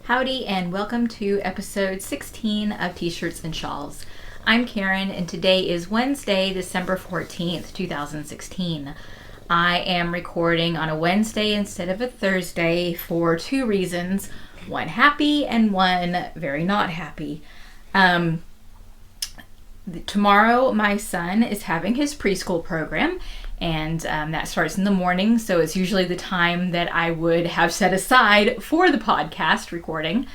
Howdy and welcome to episode 16 of T-Shirts and Shawls. I'm Karen and today is Wednesday, December 14th, 2016. I am recording on a Wednesday instead of a Thursday for two reasons, one happy and one very not happy. Tomorrow my son is having his preschool program and that starts in the morning, so it's usually the time that I would have set aside for the podcast recording.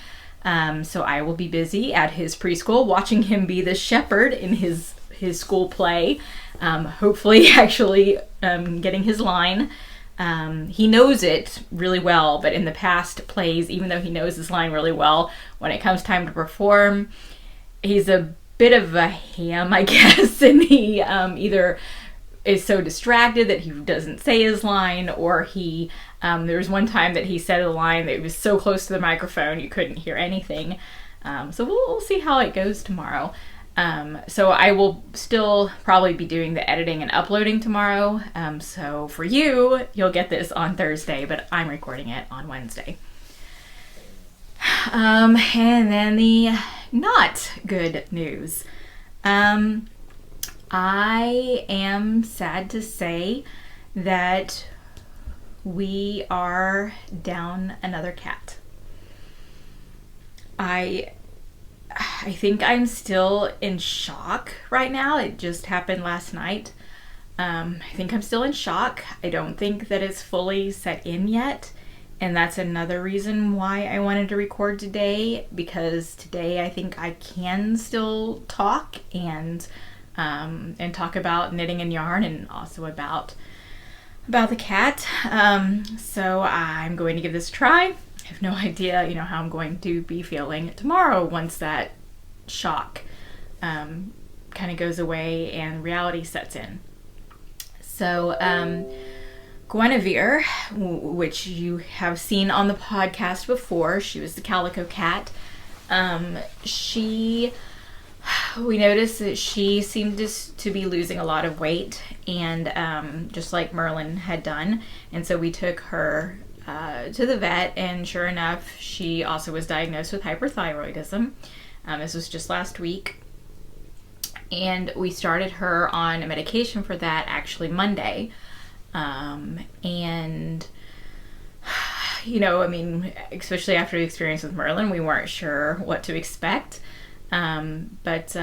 So I will be busy at his preschool watching him be the shepherd in his school play, hopefully actually getting his line. He knows it really well, but in the past plays, even though he knows his line really well, when it comes time to perform, he's a bit of a ham, I guess, and he either is so distracted that he doesn't say his line, or he there was one time that he said a line that was so close to the microphone you couldn't hear anything. So we'll see how it goes tomorrow. So I will still probably be doing the editing and uploading tomorrow. So for you'll get this on Thursday, but I'm recording it on Wednesday. And then the not good news. I am sad to say that we are down another cat. I think I'm still in shock right now. It just happened last night. I think I'm still in shock. I don't think that it's fully set in yet. And that's another reason why I wanted to record today, because today I think I can still talk and talk about knitting and yarn, and also about the cat. So I'm going to give this a try. I have no idea, how I'm going to be feeling tomorrow once that shock kind of goes away and reality sets in. So Guenevere, which you have seen on the podcast before, she was the calico cat. We noticed that she seemed to be losing a lot of weight, and just like Merlin had done. And so we took her to the vet, and sure enough, she also was diagnosed with hyperthyroidism. This was just last week. And we started her on a medication for that actually Monday. Especially after the experience with Merlin, we weren't sure what to expect. But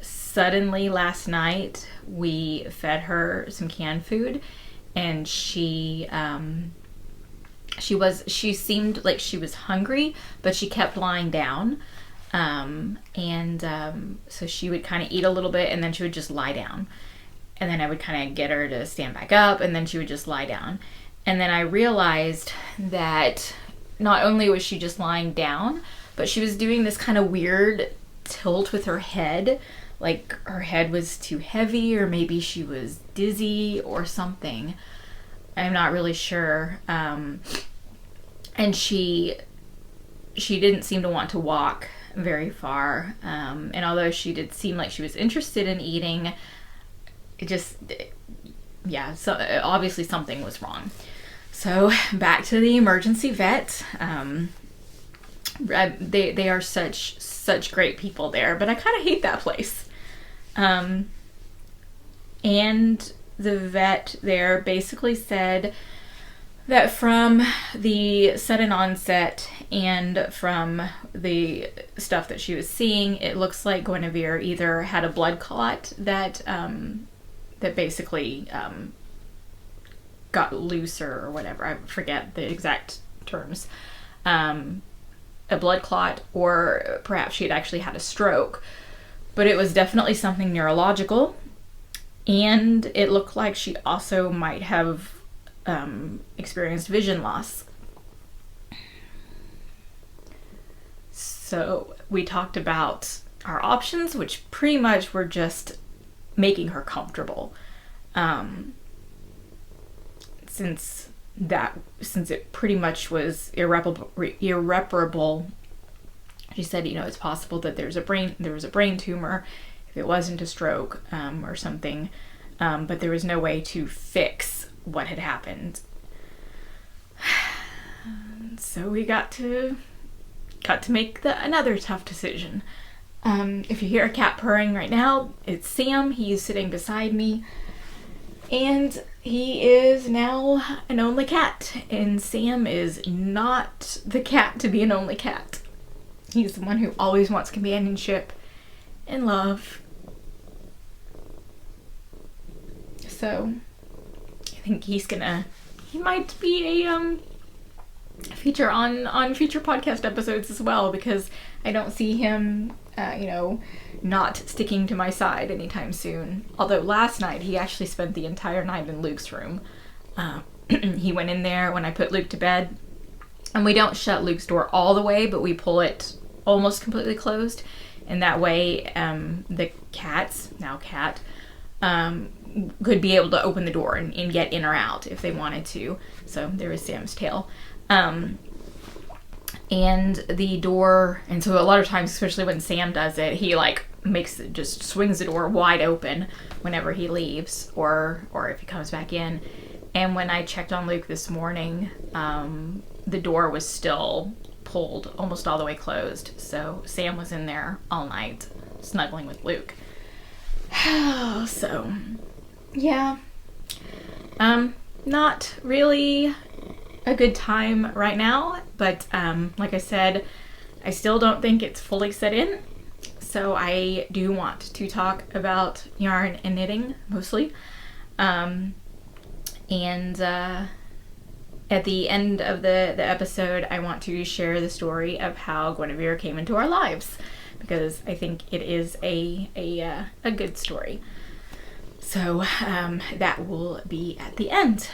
suddenly last night we fed her some canned food, and she seemed like she was hungry, but she kept lying down. So she would kind of eat a little bit, and then she would just lie down. And then I would kind of get her to stand back up, and then she would just lie down. And then I realized that not only was she just lying down, but she was doing this kind of weird tilt with her head, like her head was too heavy, or maybe she was dizzy or something. I'm not really sure. And she didn't seem to want to walk very far. And although she did seem like she was interested in eating, so obviously something was wrong. So back to the emergency vet. They are such great people there, but I kind of hate that place. And the vet there basically said that from the sudden onset and from the stuff that she was seeing, it looks like Guenevere either had a blood clot that basically got looser or whatever. I forget the exact terms. A blood clot, or perhaps she had actually had a stroke. But it was definitely something neurological, and it looked like she also might have experienced vision loss. So we talked about our options, which pretty much were just making her comfortable. Since it pretty much was irreparable, she said, it's possible that there was a brain tumor if it wasn't a stroke or something, but there was no way to fix what had happened. So we got to make another tough decision. If you hear a cat purring right now, it's Sam. He's sitting beside me, and he is now an only cat, and Sam is not the cat to be an only cat. He's the one who always wants companionship and love. So I think he might be a feature on future podcast episodes as well, because I don't see him not sticking to my side anytime soon. Although last night he actually spent the entire night in Luke's room. He went in there when I put Luke to bed, and we don't shut Luke's door all the way, but we pull it almost completely closed, and that way the cat could be able to open the door and get in or out if they wanted to. So there was Sam's tail. And the door, and so a lot of times, especially when Sam does it, he just swings the door wide open whenever he leaves or if he comes back in. And when I checked on Luke this morning, the door was still pulled almost all the way closed. So Sam was in there all night snuggling with Luke. So, yeah. Not really a good time right now, but like I said, I still don't think it's fully set in. So I do want to talk about yarn and knitting mostly. And at the end of the episode, I want to share the story of how Guenevere came into our lives, because I think it is a good story. So that will be at the end.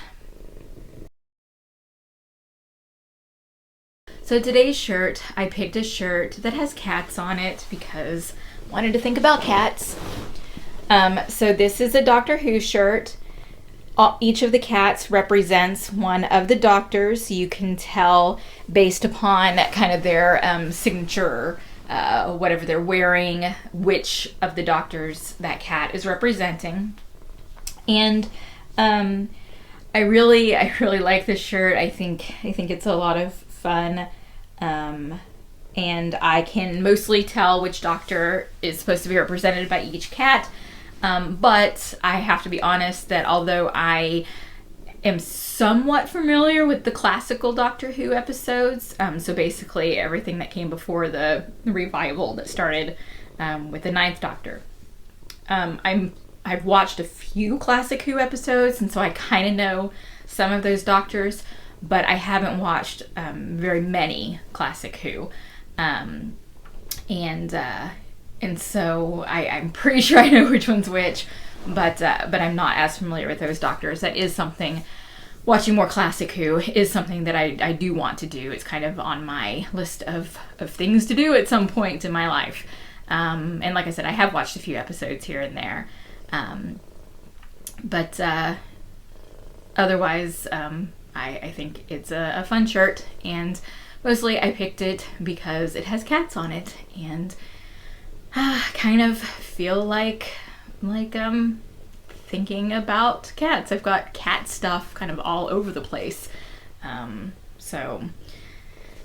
So today's shirt, I picked a shirt that has cats on it because I wanted to think about cats. So this is a Doctor Who shirt. Each of the cats represents one of the doctors. You can tell based upon kind of their signature, whatever they're wearing, which of the doctors that cat is representing. And I really like this shirt. I think it's a lot of fun. And I can mostly tell which doctor is supposed to be represented by each cat. But I have to be honest that although I am somewhat familiar with the classical Doctor Who episodes, so basically everything that came before the revival that started with the 9th Doctor, I've watched a few classic Who episodes, and so I kind of know some of those doctors, but I haven't watched very many classic Who. And so I'm pretty sure I know which one's which, but I'm not as familiar with those doctors. That is something, watching more classic Who is something that I do want to do. It's kind of on my list of things to do at some point in my life. And like I said, I have watched a few episodes here and there. But otherwise, I think it's a fun shirt, and mostly I picked it because it has cats on it, and kind of feel like thinking about cats. I've got cat stuff kind of all over the place. So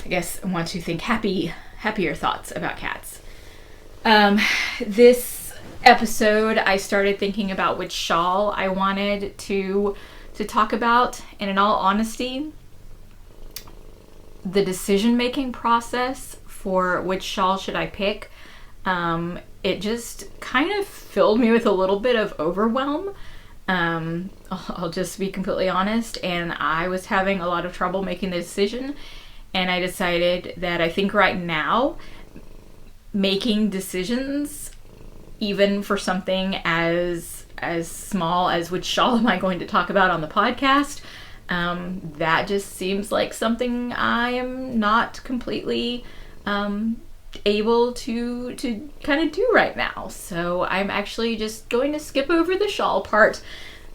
I guess I want to think happier thoughts about cats. This episode, I started thinking about which shawl I wanted to talk about, and in all honesty, the decision-making process for which shawl should I pick, it just kind of filled me with a little bit of overwhelm. I'll just be completely honest, and I was having a lot of trouble making the decision, and I decided that I think right now, making decisions, even for something as small as which shawl am I going to talk about on the podcast, that just seems like something I am not completely able to kind of do right now. So I'm actually just going to skip over the shawl part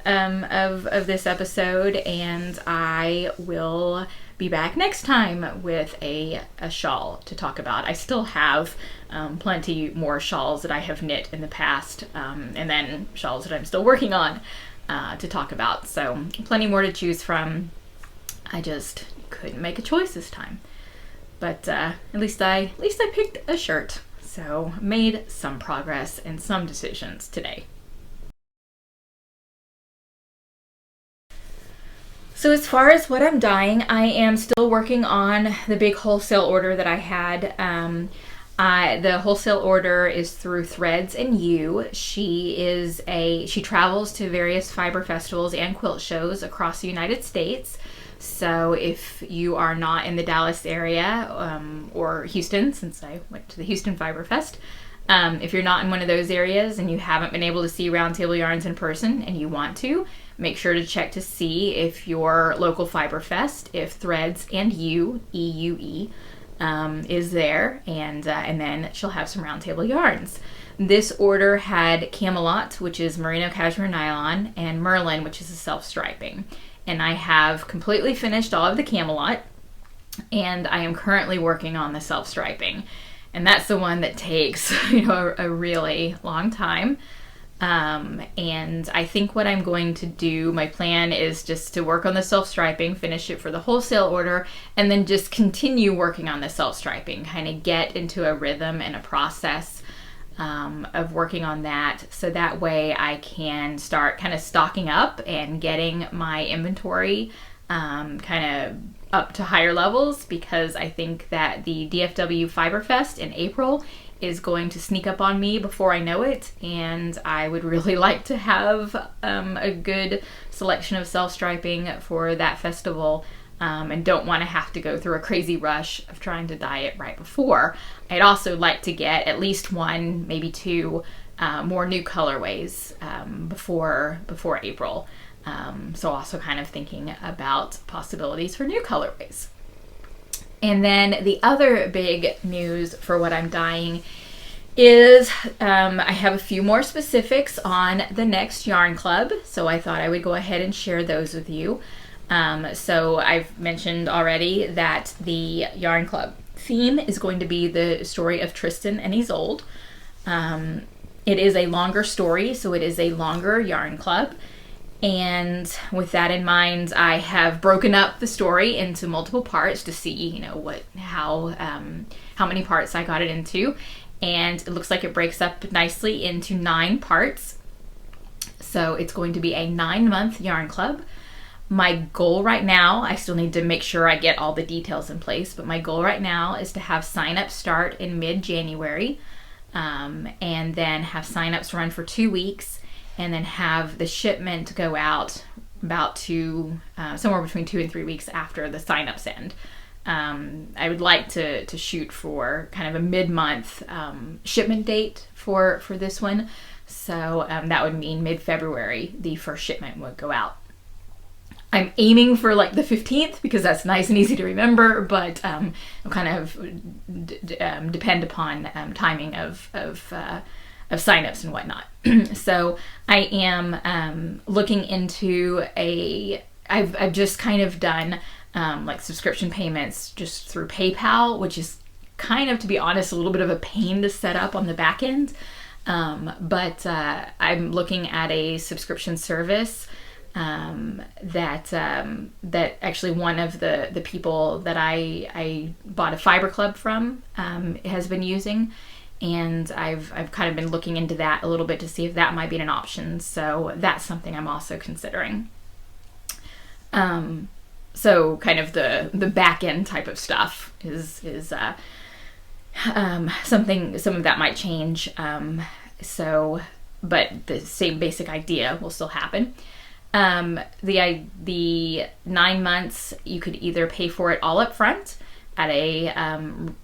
of this episode, and I will be back next time with a shawl to talk about. I still have plenty more shawls that I have knit in the past, and then shawls that I'm still working on to talk about. So plenty more to choose from. I just couldn't make a choice this time. But at least I picked a shirt. So made some progress and some decisions today. So as far as what I'm dyeing, I am still working on the big wholesale order that I had. The wholesale order is through Threads and You. She travels to various fiber festivals and quilt shows across the United States. So if you are not in the Dallas area or Houston, since I went to the Houston Fiber Fest, if you're not in one of those areas and you haven't been able to see Roundtable Yarns in person and you want to, make sure to check to see if your local Fiber Fest, if Threads and You, EUE, is there, and then she'll have some Roundtable yarns. This order had Camelot, which is merino cashmere nylon, and Merlin, which is a self-striping. And I have completely finished all of the Camelot, and I am currently working on the self-striping. And that's the one that takes, a really long time. And I think what I'm going to do, my plan is just to work on the self-striping, finish it for the wholesale order, and then just continue working on the self-striping, kind of get into a rhythm and a process of working on that. So that way I can start kind of stocking up and getting my inventory kind of up to higher levels, because I think that the DFW Fiber Fest in April is going to sneak up on me before I know it, and I would really like to have a good selection of self-striping for that festival, and don't want to have to go through a crazy rush of trying to dye it right before. I'd also like to get at least one, maybe two more new colorways before April. So also kind of thinking about possibilities for new colorways. And then the other big news for what I'm dyeing is I have a few more specifics on the next yarn club, so I thought I would go ahead and share those with you. So I've mentioned already that the yarn club theme is going to be the story of Tristan and Isolde. It is a longer story, so it is a longer yarn club. And with that in mind, I have broken up the story into multiple parts to see, how many parts I got it into. And it looks like it breaks up nicely into 9 parts. So it's going to be a 9-month yarn club. My goal right now, I still need to make sure I get all the details in place, but my goal right now is to have sign-ups start in mid-January, and then have sign-ups run for 2 weeks, and then have the shipment go out about somewhere between 2 and 3 weeks after the signups end. I would like to shoot for kind of a mid-month shipment date for this one. So that would mean mid-February the first shipment would go out. I'm aiming for like the 15th because that's nice and easy to remember, but I'll kind of depend upon timing of signups and whatnot. So I am looking into I've just kind of done like subscription payments just through PayPal, which is kind of, to be honest, a little bit of a pain to set up on the back end. But I'm looking at a subscription service that actually one of the people that I bought a fiber club from has been using. And I've kind of been looking into that a little bit to see if that might be an option. So that's something I'm also considering. So kind of the back end type of stuff is something, some of that might change. But the same basic idea will still happen. The 9 months, you could either pay for it all up front at a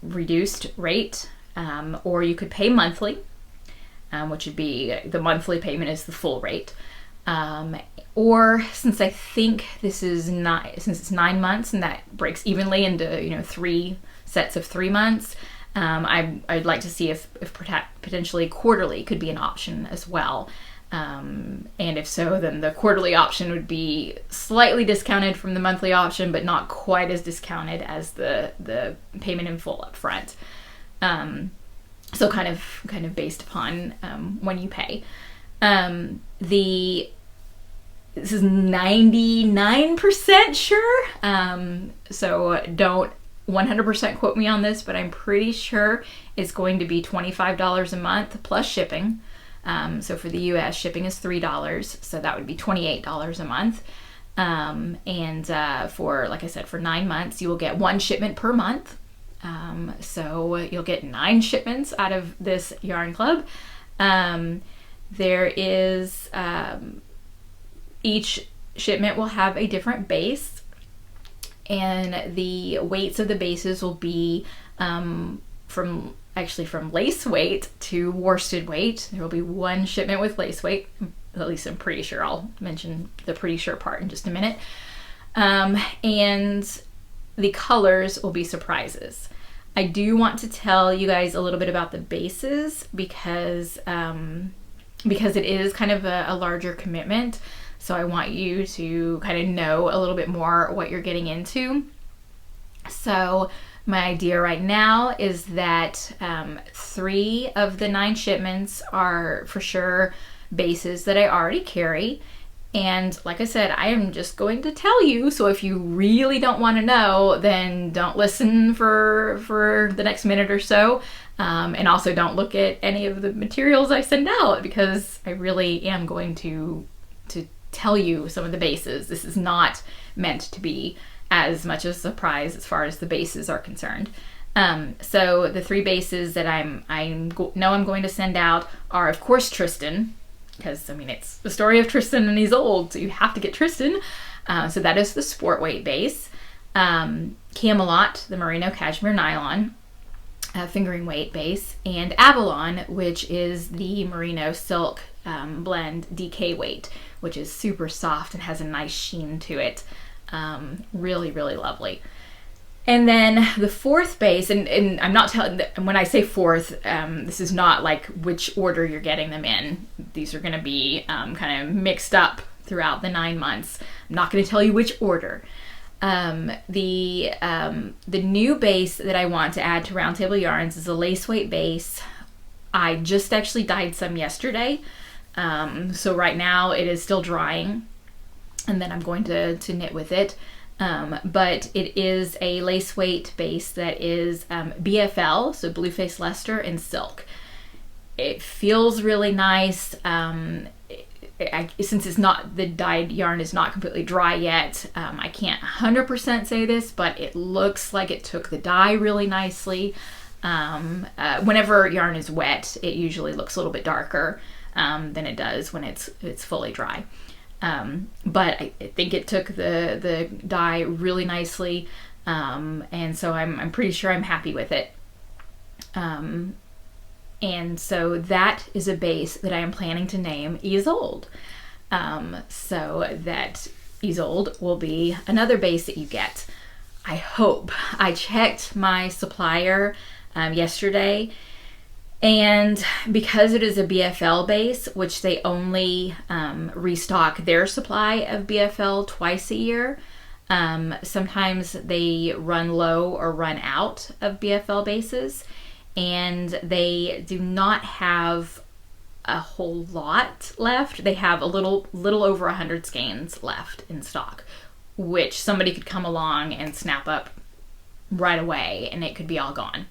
reduced rate, or you could pay monthly, which would be the monthly payment is the full rate. Or since I think since it's 9 months and that breaks evenly into 3 sets of 3 months, I'd like to see if potentially quarterly could be an option as well. And if so, then the quarterly option would be slightly discounted from the monthly option, but not quite as discounted as the payment in full up front. So kind of based upon when you pay. this is 99% sure, so don't 100% quote me on this, but I'm pretty sure it's going to be $25 a month plus shipping. So for the US, shipping is $3, so that would be $28 a month. And for, like I said, for 9 months, you will get 1 shipment per month. So you'll get 9 shipments out of this yarn club. There is, each shipment will have a different base, and the weights of the bases will be from lace weight to worsted weight. There will be 1 shipment with lace weight. At least I'm pretty sure. I'll mention the pretty sure part in just a minute. And the colors will be surprises. I do want to tell you guys a little bit about the bases because it is kind of a larger commitment. So I want you to kind of know a little bit more what you're getting into. So my idea right now is that 3 of the 9 shipments are for sure bases that I already carry. And like I said, I am just going to tell you. So if you really don't want to know, then don't listen for the next minute or so. And also don't look at any of the materials I send out, because I really am going to tell you some of the bases. This is not meant to be as much a surprise as far as the bases are concerned. So the 3 bases that I know I'm going to send out are, of course, Tristan, because I mean it's the story of Tristan and Isolde, so you have to get Tristan. So that is the sport weight base. Camelot, the merino cashmere nylon fingering weight base, and Avalon, which is the merino silk blend DK weight, which is super soft and has a nice sheen to it. Really, really lovely. And then the 4th base, and I'm not telling, when I say 4th, this is not like which order you're getting them in. These are going to be kind of mixed up throughout the 9 months. I'm not going to tell you which order. The new base that I want to add to Roundtable Yarns is a lace weight base. I just actually dyed some yesterday. So right now it is still drying, and then I'm going to knit with it. But it is a lace weight base that is BFL, so Blue Face Leicester and silk. It feels really nice. Since it's not, the dyed yarn is not completely dry yet, I can't 100% say this, but it looks like it took the dye really nicely. Whenever yarn is wet, it usually looks a little bit darker than it does when it's fully dry. But I think it took the dye really nicely, and so I'm pretty sure I'm happy with it. And so that is a base that I am planning to name Isolde. So that Isolde will be another base that you get. I hope. I checked my supplier yesterday, and because it is a BFL base, which they only restock their supply of BFL twice a year, sometimes they run low or run out of BFL bases, and they do not have a whole lot left. They have a little over 100 skeins left in stock, which somebody could come along and snap up right away, and it could be all gone.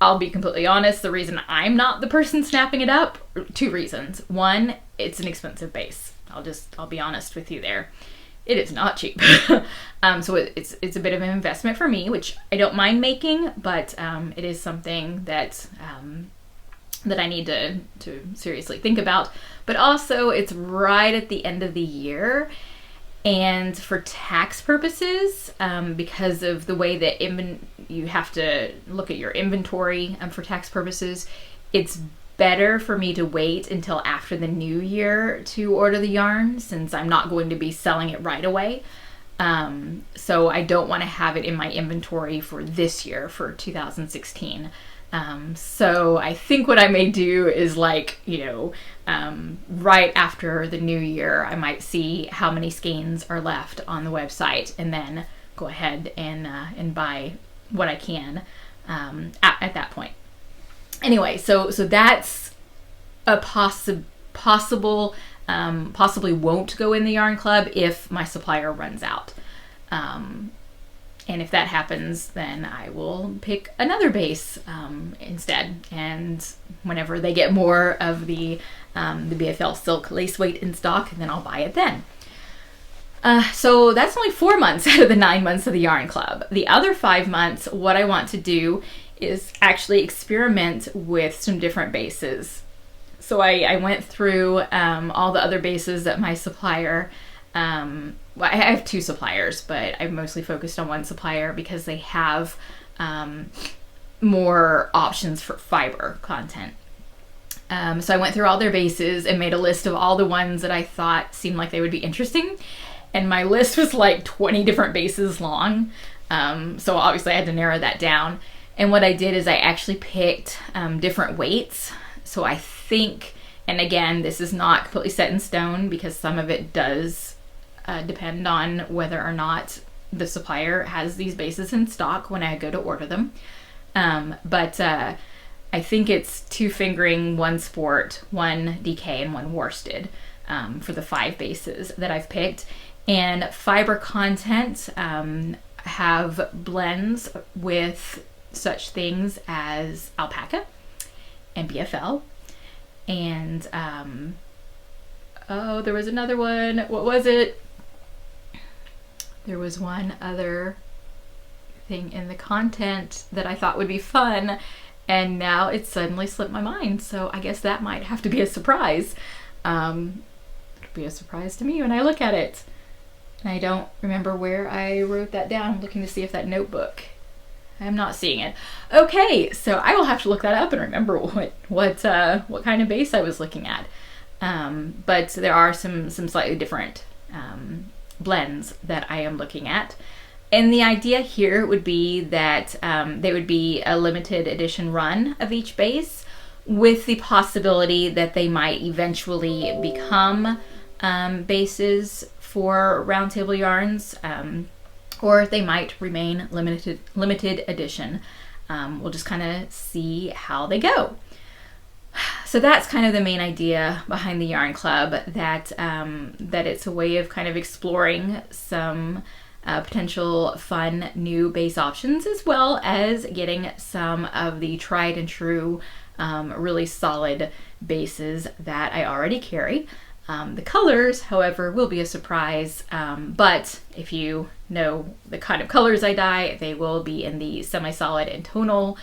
I'll be completely honest, the reason I'm not the person snapping it up, 2 reasons. One, it's an expensive base. I'll be honest with you there. It is not cheap. So it's a bit of an investment for me, which I don't mind making, but it is something that I need to seriously think about. But also, it's right at the end of the year, and for tax purposes, because of the way that you have to look at your inventory for tax purposes, it's better for me to wait until after the new year to order the yarn, since I'm not going to be selling it right away. So I don't want to have it in my inventory for this year, for 2016. So I think what I may do is, like, right after the new year, I might see how many skeins are left on the website, and then go ahead and buy what I can at that point. Anyway, so that's a possible possibly won't go in the yarn club if my supplier runs out. And if that happens, then I will pick another base instead. And whenever they get more of the BFL silk lace weight in stock, then I'll buy it then. So that's only 4 months out of the 9 months of the yarn club. The other 5 months, what I want to do is actually experiment with some different bases. So I went through all the other bases that my supplier, well, I have 2 suppliers, but I've mostly focused on one supplier because they have more options for fiber content. So I went through all their bases and made a list of all the ones that I thought seemed like they would be interesting. And my list was like 20 different bases long. So obviously I had to narrow that down. And what I did is I actually picked different weights. So I think, and again, this is not completely set in stone because some of it does depend on whether or not the supplier has these bases in stock when I go to order them. But I think it's 2 fingering, 1 sport, 1 DK, and 1 worsted for the 5 bases that I've picked. And fiber content have blends with such things as alpaca and BFL. And oh, there was another one. What was it? There was one other thing in the content that I thought would be fun, and now it suddenly slipped my mind. So I guess that might have to be a surprise. It'll be a surprise to me when I look at it. And I don't remember where I wrote that down. I'm looking to see if that notebook. I'm not seeing it. Okay, so I will have to look that up and remember what kind of base I was looking at. But there are some slightly different blends that I am looking at. And the idea here would be that they would be a limited edition run of each base with the possibility that they might eventually become bases for Roundtable Yarns, or they might remain limited edition. We'll just kind of see how they go. So that's kind of the main idea behind the Yarn Club, that it's a way of kind of exploring some potential fun new base options, as well as getting some of the tried and true, really solid bases that I already carry. The colors, however, will be a surprise, but if you know the kind of colors I dye, they will be in the semi-solid and tonal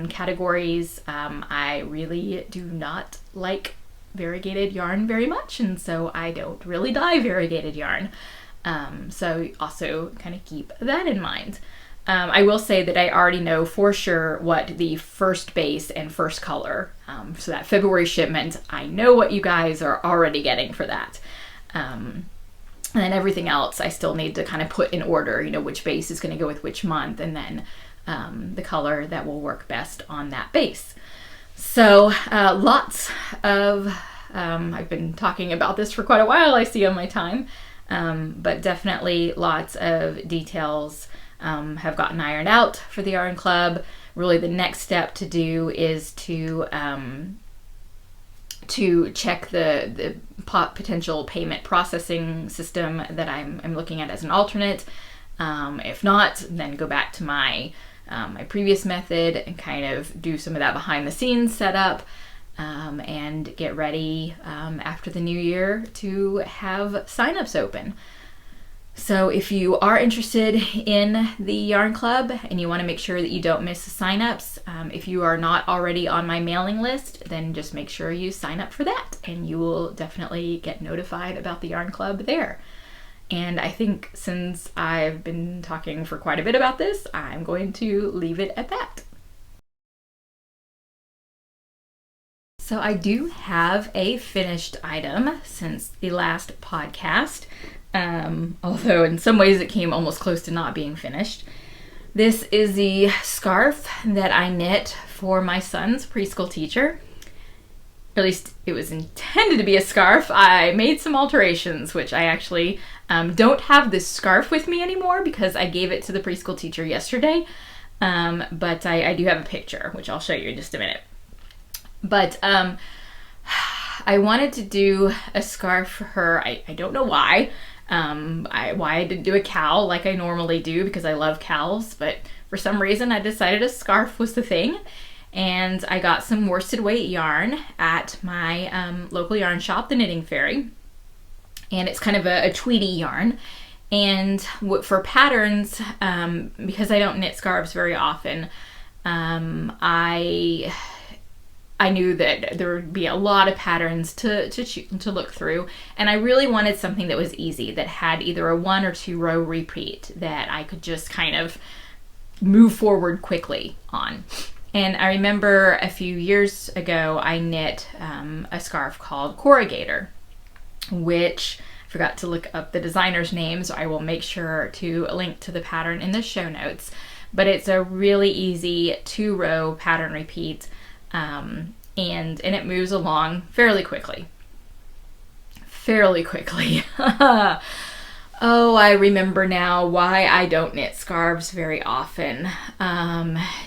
categories. I really do not like variegated yarn very much, and so I don't really dye variegated yarn. So also kind of keep that in mind. I will say that I already know for sure what the first base and first color, so that February shipment, I know what you guys are already getting for that. And then everything else I still need to kind of put in order, you know, which base is going to go with which month, and then the color that will work best on that base. So lots of, I've been talking about this for quite a while, I see on my time, but definitely lots of details have gotten ironed out for the Yarn Club. Really the next step to do is to check the potential payment processing system that I'm looking at as an alternate. If not, then go back to my previous method and kind of do some of that behind the scenes setup, and get ready after the new year to have signups open. So if you are interested in the Yarn Club and you want to make sure that you don't miss signups, if you are not already on my mailing list, then just make sure you sign up for that, and you will definitely get notified about the Yarn Club there. And I think since I've been talking for quite a bit about this, I'm going to leave it at that. So I do have a finished item since the last podcast, although in some ways it came almost close to not being finished. This is the scarf that I knit for my son's preschool teacher. At least it was intended to be a scarf. I made some alterations, which I actually don't have this scarf with me anymore because I gave it to the preschool teacher yesterday. But I do have a picture, which I'll show you in just a minute. But I wanted to do a scarf for her. I don't know why. Why I didn't do a cowl like I normally do, because I love cowls, but for some reason I decided a scarf was the thing. And I got some worsted weight yarn at my local yarn shop, the Knitting Fairy. And it's kind of a tweedy yarn. And for patterns, because I don't knit scarves very often, I knew that there would be a lot of patterns to look through, and I really wanted something that was easy, that had either a 1 or 2 row repeat that I could just kind of move forward quickly on. And I remember a few years ago I knit a scarf called Corrugator, which I forgot to look up the designer's name, so I will make sure to link to the pattern in the show notes. But it's a really easy 2 row pattern repeat, and it moves along fairly quickly. Oh, I remember now why I don't knit scarves very often.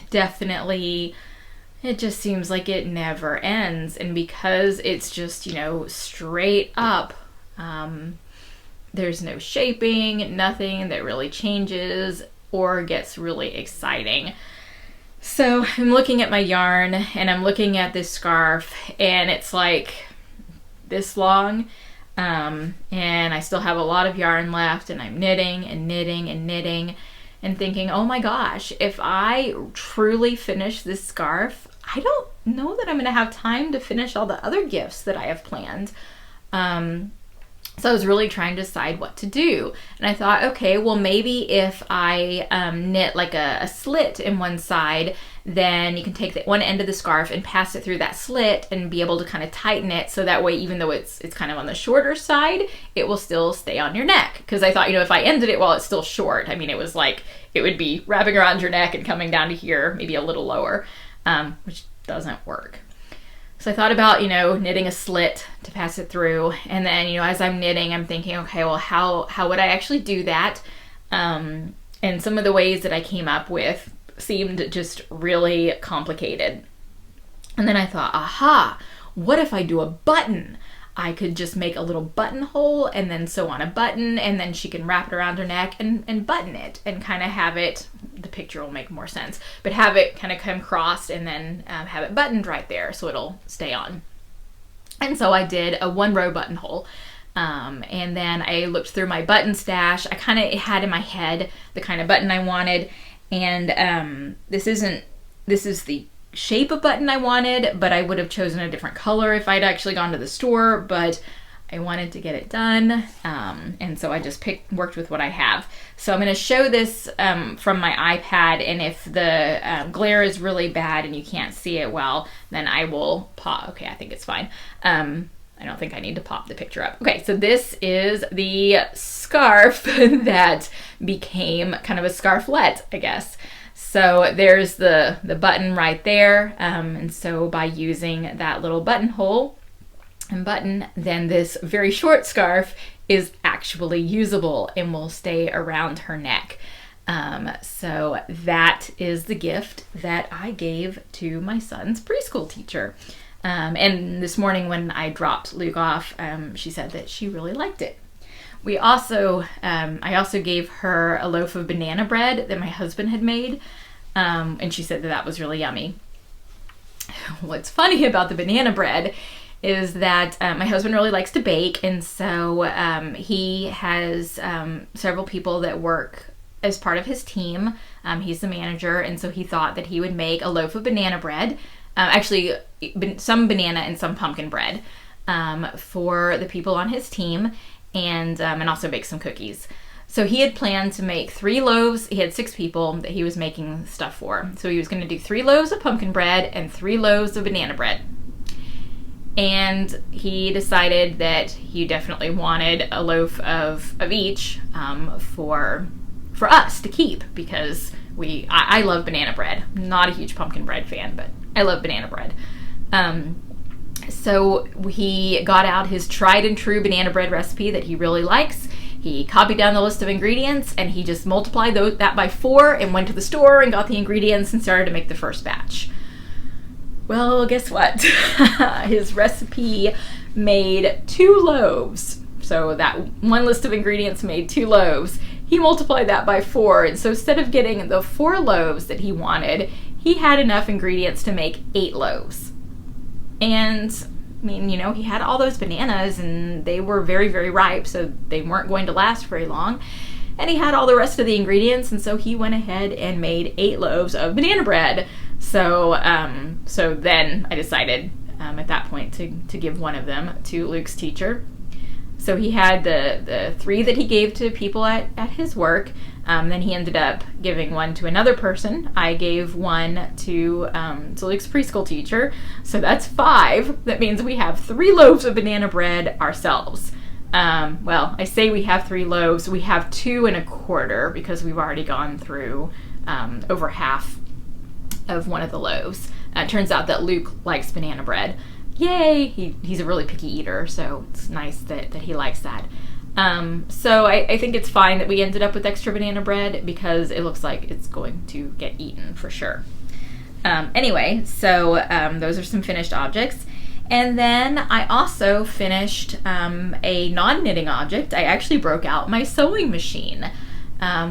Definitely, it just seems like it never ends, and because it's just, straight up, there's no shaping, nothing that really changes or gets really exciting. So I'm looking at my yarn and I'm looking at this scarf, and it's like this long, and I still have a lot of yarn left, and I'm knitting and knitting and knitting and thinking, oh my gosh, if I truly finish this scarf, I don't know that I'm going to have time to finish all the other gifts that I have planned. So I was really trying to decide what to do. And I thought, okay, well, maybe if I knit like a slit in one side, then you can take the one end of the scarf and pass it through that slit and be able to kind of tighten it, so that way, even though it's kind of on the shorter side, it will still stay on your neck. Because I thought, if I ended it while it's still short, I mean, it was like, it would be wrapping around your neck and coming down to here, maybe a little lower, which doesn't work. So I thought about, knitting a slit to pass it through. And then, as I'm knitting, I'm thinking, okay, well, how would I actually do that? And some of the ways that I came up with seemed just really complicated. And then I thought, aha, what if I do a button? I could just make a little buttonhole and then sew on a button, and then she can wrap it around her neck and button it, and kind of have it, the picture will make more sense, but have it kind of come crossed and then have it buttoned right there so it'll stay on. And so I did a 1 row buttonhole, and then I looked through my button stash. I kind of had in my head the kind of button I wanted, and this is the shape of button I wanted, but I would have chosen a different color if I'd actually gone to the store, but I wanted to get it done, and so I just worked with what I have. So I'm going to show this from my iPad, and if the glare is really bad and you can't see it well, then I will pop. Okay, I think it's fine. I don't think I need to pop the picture up. Okay, so this is the scarf that became kind of a scarflet, I guess. So there's the button right there, and so by using that little buttonhole and button, then this very short scarf is actually usable and will stay around her neck. So that is the gift that I gave to my son's preschool teacher. And this morning when I dropped Luke off, she said that she really liked it. I also gave her a loaf of banana bread that my husband had made, and she said that was really yummy. What's funny about the banana bread is that my husband really likes to bake, and so he has several people that work as part of his team. He's the manager, and so he thought that he would make a loaf of banana bread, actually some banana and some pumpkin bread, for the people on his team, and also bake some cookies. So he had planned to make 3 loaves. He had 6 people that he was making stuff for. So he was going to do 3 loaves of pumpkin bread and 3 loaves of banana bread. And he decided that he definitely wanted a loaf of each for us to keep, because I love banana bread. I'm not a huge pumpkin bread fan, but I love banana bread. So he got out his tried and true banana bread recipe that he really likes. He copied down the list of ingredients, and he just multiplied that by 4 and went to the store and got the ingredients and started to make the first batch. Well, guess what? His recipe made 2 loaves. So that one list of ingredients made 2 loaves. He multiplied that by 4, and so instead of getting the 4 loaves that he wanted, he had enough ingredients to make 8 loaves. And I mean, you know, he had all those bananas and they were very, very ripe, so they weren't going to last very long. And he had all the rest of the ingredients, and so he went ahead and made 8 loaves of banana bread. So then I decided at that point to give one of them to Luke's teacher. So he had the 3 that he gave to people at his work. Then he ended up giving one to another person. I gave one to Luke's preschool teacher. So that's 5. That means we have 3 loaves of banana bread ourselves. Well, I say we have 3 loaves. We have 2 1/4 because we've already gone through over half of one of the loaves. It turns out that Luke likes banana bread. Yay! He's a really picky eater, so it's nice that he likes that. So I think it's fine that we ended up with extra banana bread because it looks like it's going to get eaten for sure. Anyway, so those are some finished objects. And then I also finished a non-knitting object. I actually broke out my sewing machine,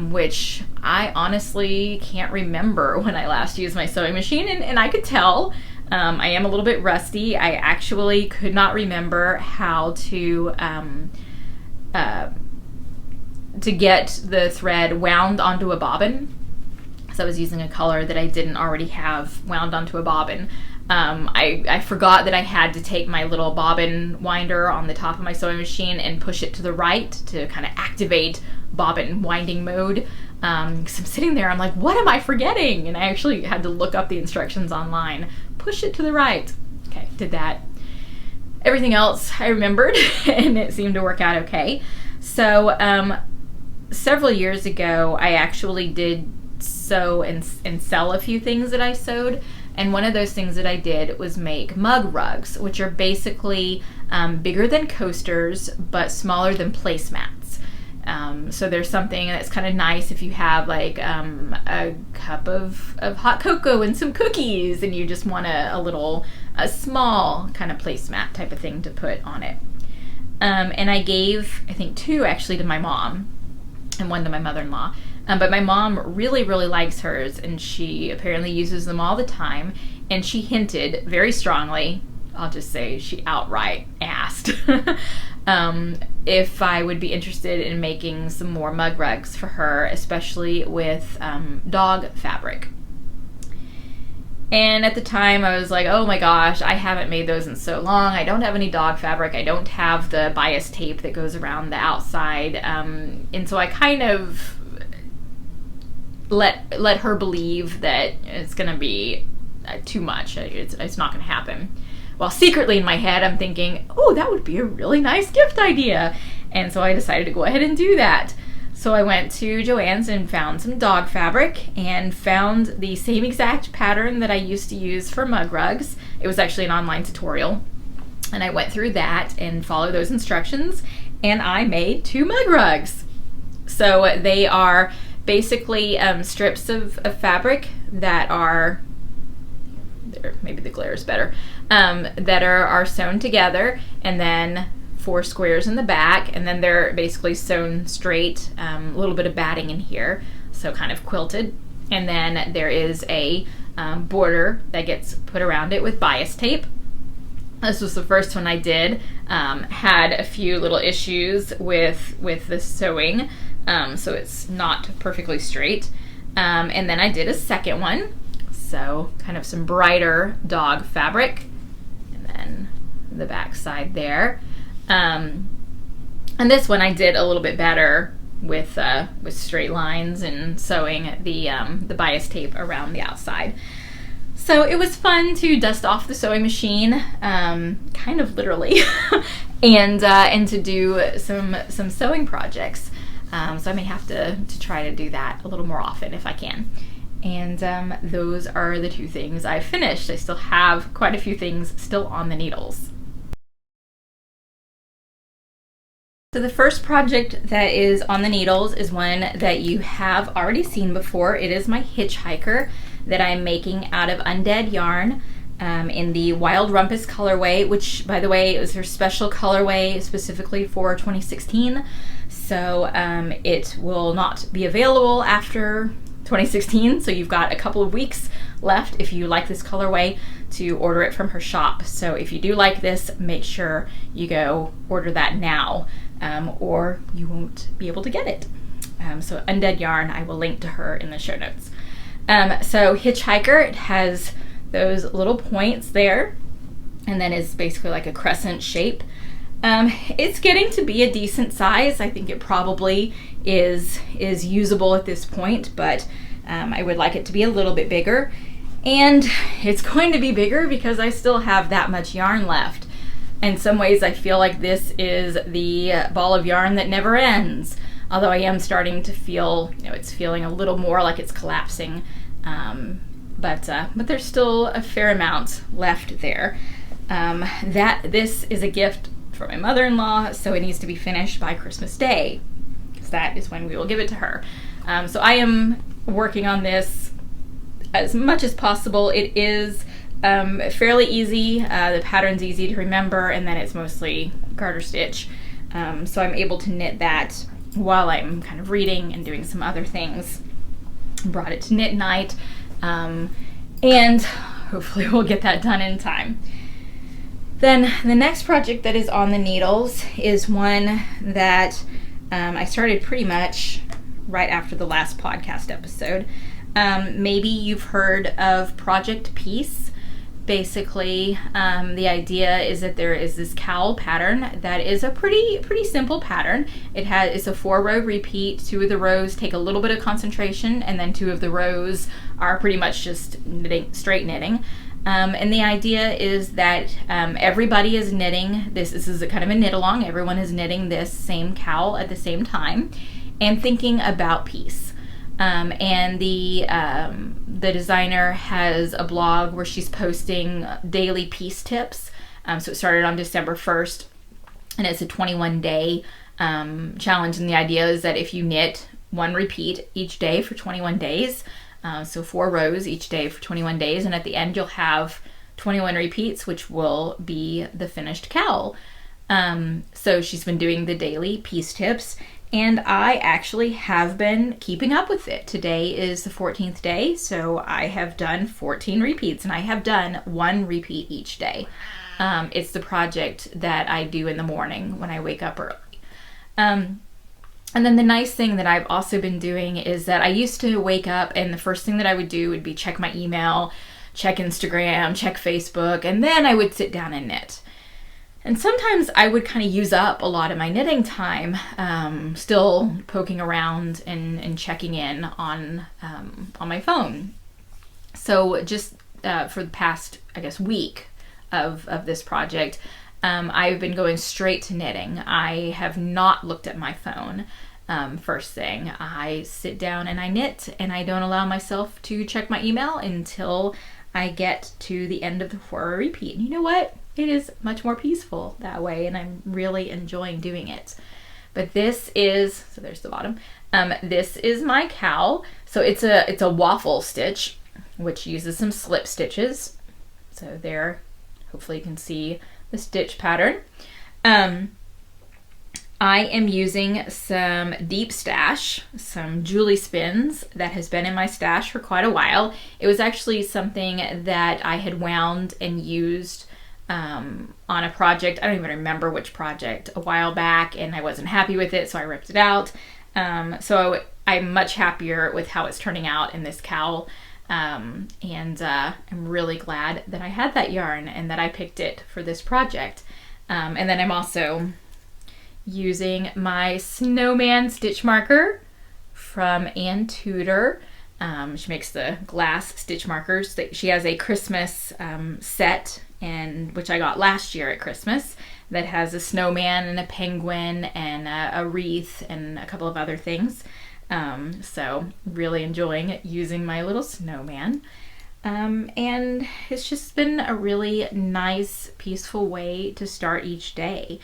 which I honestly can't remember when I last used my sewing machine, and I could tell. I am a little bit rusty. I actually could not remember how to get the thread wound onto a bobbin. So I was using a color that I didn't already have wound onto a bobbin. I forgot that I had to take my little bobbin winder on the top of my sewing machine and push it to the right to kind of activate bobbin winding mode. Because I'm sitting there, I'm like, what am I forgetting? And I actually had to look up the instructions online. Push it to the right. Okay, did that. Everything else I remembered, and it seemed to work out okay. So several years ago, I actually did sew and sell a few things that I sewed. And one of those things that I did was make mug rugs, which are basically bigger than coasters, but smaller than placemats. So there's something that's kind of nice if you have like a cup of hot cocoa and some cookies and you just want a small kind of placemat type of thing to put on it. And I gave, I think, 2 actually to my mom and 1 to my mother-in-law. But my mom really, really likes hers, and she apparently uses them all the time. And she hinted very strongly, I'll just say she outright asked, if I would be interested in making some more mug rugs for her, especially with dog fabric. And at the time I was like, oh my gosh, I haven't made those in so long. I don't have any dog fabric. I don't have the bias tape that goes around the outside. And so I kind of let her believe that it's going to be too much. It's not going to happen. While secretly in my head, I'm thinking, oh, that would be a really nice gift idea. And so I decided to go ahead and do that. So I went to Joann's and found some dog fabric and found the same exact pattern that I used to use for mug rugs. It was actually an online tutorial. And I went through that and followed those instructions, and I made 2 mug rugs. So they are basically strips of fabric that are, maybe the glare is better, that are sewn together, and then 4 squares in the back, and then they're basically sewn straight, a little bit of batting in here, so kind of quilted. And then there is a border that gets put around it with bias tape. This was the first one I did. Had a few little issues with the sewing, so it's not perfectly straight. And then I did a second one, so kind of some brighter dog fabric, and then the back side there. And this one I did a little bit better with straight lines and sewing the bias tape around the outside. So it was fun to dust off the sewing machine, kind of literally, and to do some sewing projects. So I may have to try to do that a little more often if I can. And those are the 2 things I finished. I still have quite a few things still on the needles. So the first project that is on the needles is one that you have already seen before. It is my hitchhiker that I'm making out of undead yarn. in the Wild Rumpus colorway, which, by the way, is their special colorway specifically for 2016. So it will not be available after 2016. So you've got a couple of weeks left if you like this colorway to order it from her shop. So if you do like this, make sure you go order that now, or you won't be able to get it. So Undead Yarn, I will link to her in the show notes. So Hitchhiker, it has those little points there, and then is basically like a crescent shape. It's getting to be a decent size. I think it probably is usable at this point, but I would like it to be a little bit bigger. And it's going to be bigger because I still have that much yarn left. In some ways, I feel like this is the ball of yarn that never ends. Although I am starting to feel, it's feeling a little more like it's collapsing. But there's still a fair amount left there. This is a gift from my mother-in-law, so it needs to be finished by Christmas Day, because that is when we will give it to her. So I am working on this as much as possible. It is fairly easy. The pattern's easy to remember, and then it's mostly garter stitch. So I'm able to knit that while I'm kind of reading and doing some other things. Brought it to knit night, and hopefully we'll get that done in time. Then the next project that is on the needles is one that I started pretty much right after the last podcast episode. Maybe you've heard of Project Peace. Basically, the idea is that there is this cowl pattern that is a pretty simple pattern. It's a 4-row repeat. 2 of the rows take a little bit of concentration, and then 2 of the rows are pretty much just knitting, straight knitting. And the idea is that everybody is knitting this. This is a kind of a knit along. Everyone is knitting this same cowl at the same time and thinking about peace. And the designer has a blog where she's posting daily peace tips. So it started on December 1st, and it's a 21-day challenge. And the idea is that if you knit 1 repeat each day for 21 days, so 4 rows each day for 21 days, and at the end you'll have 21 repeats, which will be the finished cowl. So she's been doing the daily peace tips, and I actually have been keeping up with it. Today is the 14th day, so I have done 14 repeats, and I have done 1 repeat each day. It's the project that I do in the morning when I wake up early. And then the nice thing that I've also been doing is that I used to wake up, and the first thing that I would do would be check my email, check Instagram, check Facebook, and then I would sit down and knit. And sometimes I would kind of use up a lot of my knitting time, still poking around and checking in on my phone. So just for the past, I guess, week of this project, I've been going straight to knitting. I have not looked at my phone first thing. I sit down and I knit, and I don't allow myself to check my email until I get to the end of the 4-row repeat. And you know what? It is much more peaceful that way, and I'm really enjoying doing it. But this is, so there's the bottom. This is my cowl. So it's a waffle stitch, which uses some slip stitches. So there, hopefully you can see the stitch pattern. I am using some Deep Stash, some Julie Spins that has been in my stash for quite a while. It was actually something that I had wound and used on a project. I don't even remember which project, a while back, and I wasn't happy with it, so I ripped it out. So I'm much happier with how it's turning out in this cowl. And I'm really glad that I had that yarn and that I picked it for this project. And then I'm also using my snowman stitch marker from Ann Tudor. She makes the glass stitch markers. She has a Christmas set, and which I got last year at Christmas, that has a snowman and a penguin and a wreath and a couple of other things. So really enjoying using my little snowman. And it's just been a really nice, peaceful way to start each day.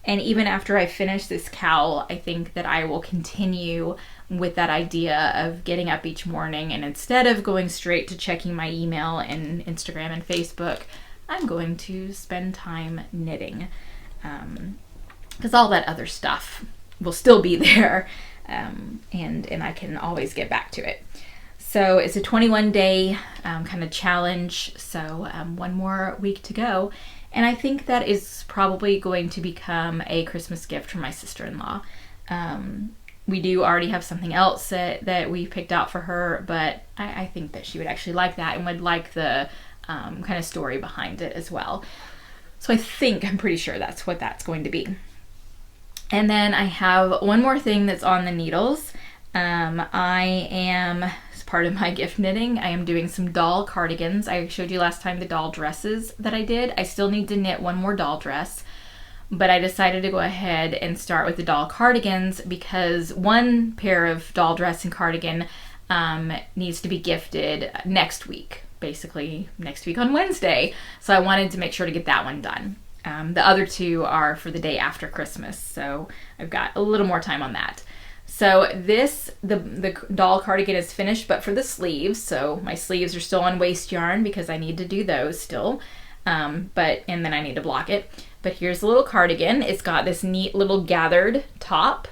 And even after I finish this cowl, I think that I will continue with that idea of getting up each morning, and instead of going straight to checking my email and Instagram and Facebook, I'm going to spend time knitting, because all that other stuff will still be there, and I can always get back to it. So it's a 21-day kind of challenge, so one more week to go. And I think that is probably going to become a Christmas gift for my sister-in-law. We do already have something else that we picked out for her, but I think that she would actually like that and would like the kind of story behind it as well. So I'm pretty sure that's what that's going to be. And then I have one more thing that's on the needles. I am, as part of my gift knitting, I am doing some doll cardigans. I showed you last time the doll dresses that I did. I still need to knit one more doll dress, but I decided to go ahead and start with the doll cardigans because one pair of doll dress and cardigan needs to be gifted next week, basically next week on Wednesday. So I wanted to make sure to get that one done. The other two are for the day after Christmas, so I've got a little more time on that. So the doll cardigan is finished, but for the sleeves, so my sleeves are still on waste yarn because I need to do those still, and then I need to block it. But here's the little cardigan. It's got this neat little gathered top,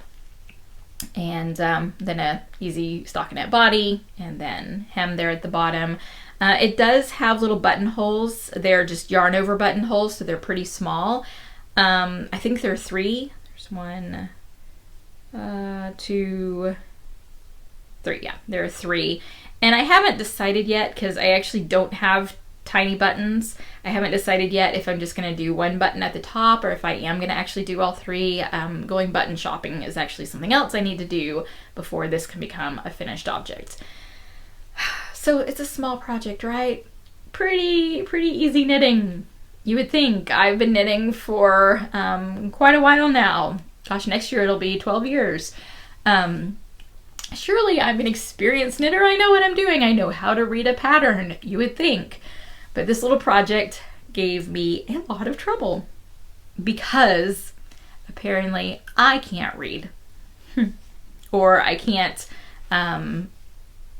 and then a easy stockinette body, and then hem there at the bottom. It does have little buttonholes. They're just yarn over buttonholes, so they're pretty small. I think there are 3. There's 1, 2, 3. Yeah, there are 3. And I haven't decided yet because I actually don't have tiny buttons. I haven't decided yet if I'm just going to do one button at the top or if I am going to actually do all 3. Going button shopping is actually something else I need to do before this can become a finished object. So it's a small project, right? Pretty easy knitting, you would think. I've been knitting for quite a while now. Gosh, next year it'll be 12 years. Surely I'm an experienced knitter. I know what I'm doing. I know how to read a pattern, you would think. But this little project gave me a lot of trouble because apparently I can't read. Or I can't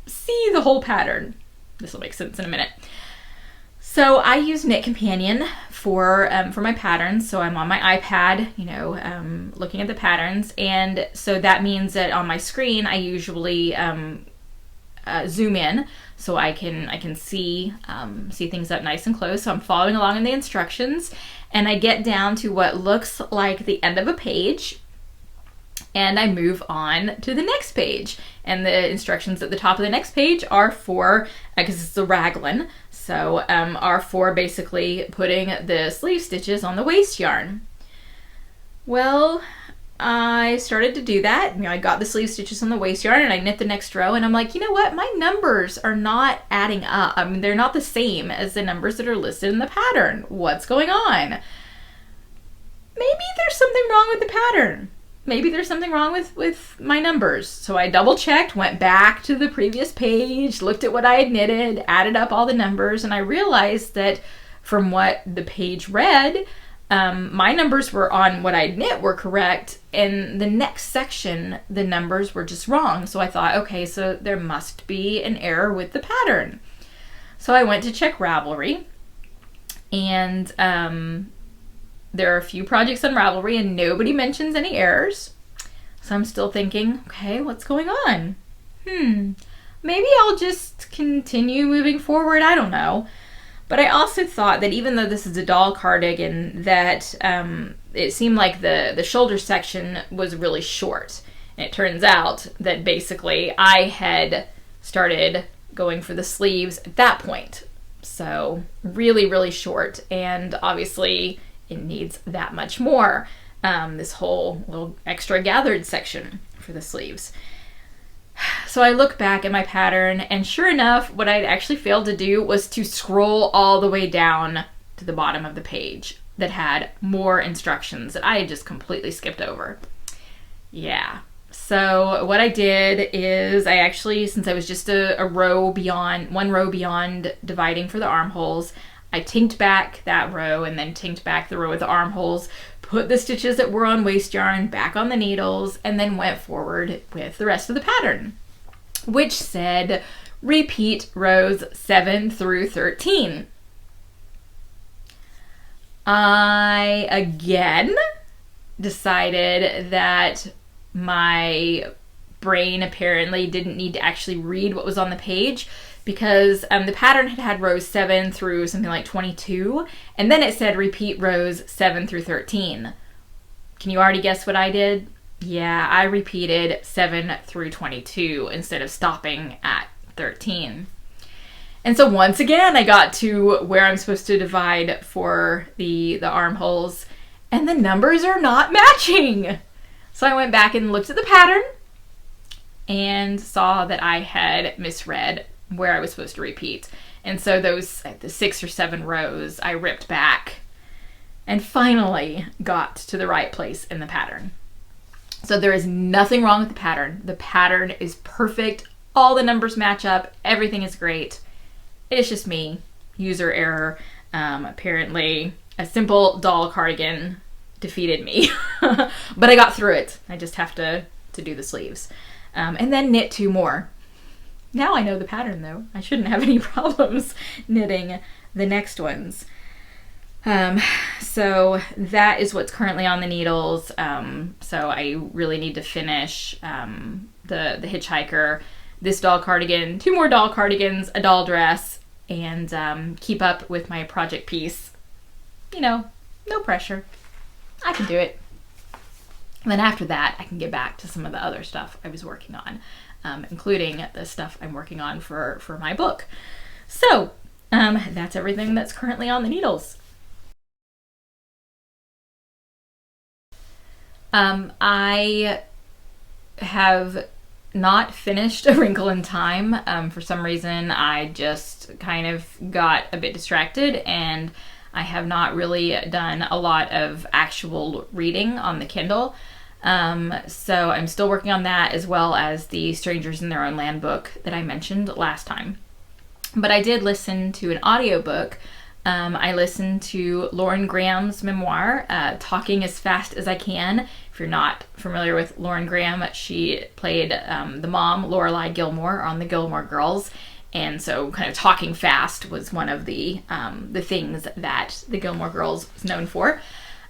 see the whole pattern. This will make sense in a minute. So I use Knit Companion for my patterns. So I'm on my iPad, looking at the patterns, and so that means that on my screen I usually zoom in so I can see things up nice and close. So I'm following along in the instructions, and I get down to what looks like the end of a page, and I move on to the next page. And the instructions at the top of the next page are for, because it's a raglan, so are for basically putting the sleeve stitches on the waste yarn. Well, I started to do that. I got the sleeve stitches on the waste yarn and I knit the next row, and I'm like, you know what? My numbers are not adding up. I mean, they're not the same as the numbers that are listed in the pattern. What's going on? Maybe there's something wrong with the pattern. Maybe there's something wrong with my numbers. So I double checked, went back to the previous page, looked at what I had knitted, added up all the numbers, and I realized that from what the page read, my numbers were on what I'd knit were correct, and the next section, the numbers were just wrong. So I thought, okay, so there must be an error with the pattern. So I went to check Ravelry, and there are a few projects on Ravelry and nobody mentions any errors. So I'm still thinking, okay, what's going on? Maybe I'll just continue moving forward. I don't know. But I also thought that even though this is a doll cardigan, that it seemed like the shoulder section was really short. And it turns out that basically I had started going for the sleeves at that point. So really, really short. And obviously it needs that much more, this whole little extra gathered section for the sleeves. So I look back at my pattern, and sure enough, what I'd actually failed to do was to scroll all the way down to the bottom of the page that had more instructions that I had just completely skipped over. Yeah. So what I did is I actually, since I was just one row beyond dividing for the armholes, I tinked back that row and then tinked back the row with the armholes put the stitches that were on waist yarn back on the needles, and then went forward with the rest of the pattern, which said repeat rows 7 through 13. I again decided that my brain apparently didn't need to actually read what was on the page, because the pattern had rows 7 through something like 22, and then it said repeat rows 7 through 13. Can you already guess what I did? Yeah, I repeated 7 through 22 instead of stopping at 13. And so once again, I got to where I'm supposed to divide for the armholes, and the numbers are not matching. So I went back and looked at the pattern and saw that I had misread where I was supposed to repeat. And so the 6 or 7 rows I ripped back and finally got to the right place in the pattern. So there is nothing wrong with the pattern. The pattern is perfect. All the numbers match up. Everything is great. It's just me. User error. Apparently a simple doll cardigan defeated me. But I got through it. I just have to do the sleeves. And then knit 2 more. Now I know the pattern, though. I shouldn't have any problems knitting the next ones. So that is what's currently on the needles. So I really need to finish the hitchhiker, this doll cardigan, 2 more doll cardigans, a doll dress, and keep up with my project piece. You know, no pressure. I can do it. And then after that, I can get back to some of the other stuff I was working on, including the stuff I'm working on for my book. So that's everything that's currently on the needles. I have not finished A Wrinkle in Time. For some reason, I just kind of got a bit distracted, and I have not really done a lot of actual reading on the Kindle. So I'm still working on that, as well as the Strangers in Their Own Land book that I mentioned last time. But I did listen to an audiobook. I listened to Lauren Graham's memoir, Talking as Fast as I Can. If you're not familiar with Lauren Graham, she played the mom, Lorelai Gilmore, on the Gilmore Girls. And so kind of talking fast was one of the things that the Gilmore Girls was known for.